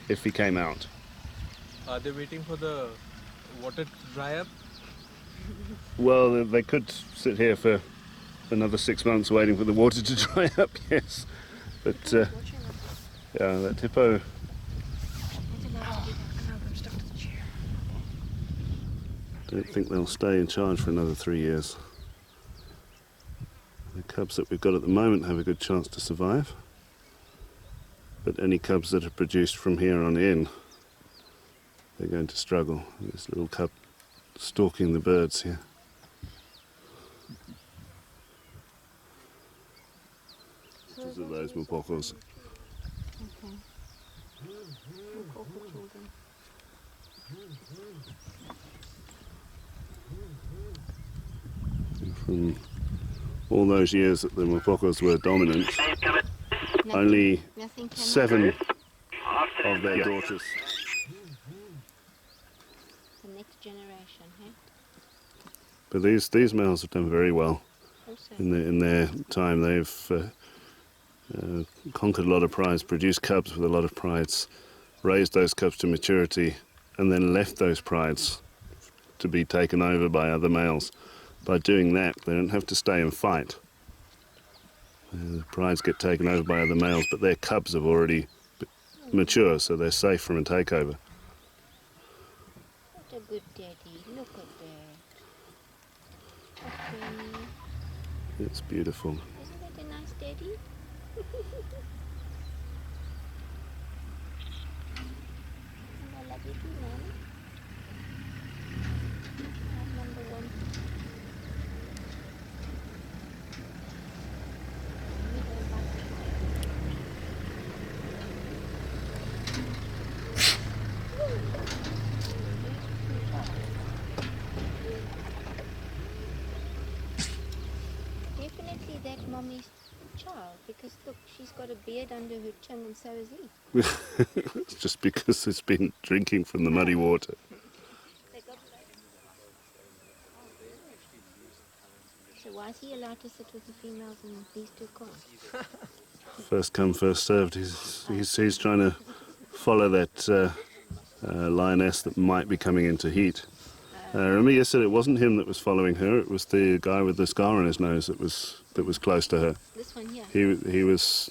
if he came out. Are they waiting for the water to dry up? Well, they could sit here for another 6 months waiting for the water to dry up, yes. But, yeah, that hippo... Don't think they'll stay in charge for another 3 years. The cubs that we've got at the moment have a good chance to survive. But any cubs that are produced from here on in, they're going to struggle. This little cub stalking the birds here. Pictures of those Mapogos. Okay. Look all for children. From all those years that the Mapogos were dominant, only 7 of their daughters. The next generation, hey? But these males have done very well Also. in their time. They've conquered a lot of prides, produced cubs with a lot of prides, raised those cubs to maturity, and then left those prides to be taken over by other males. By doing that, they don't have to stay and fight. The prides get taken over by other males, but their cubs have already mature, so they're safe from a takeover. What a good daddy. Look at that. Okay. It's beautiful. Isn't that a nice daddy? And I love you too, Mom. Number 1. Definitely that mommy's child, because look, she's got a beard under her chin and so is he. It's just because it's been drinking from the muddy water. So why is he allowed to sit with the females and these two can't? First come, first served. He's trying to follow that lioness that might be coming into heat. Remember yesterday it wasn't him that was following her, it was the guy with the scar on his nose that was close to her. This one here? He was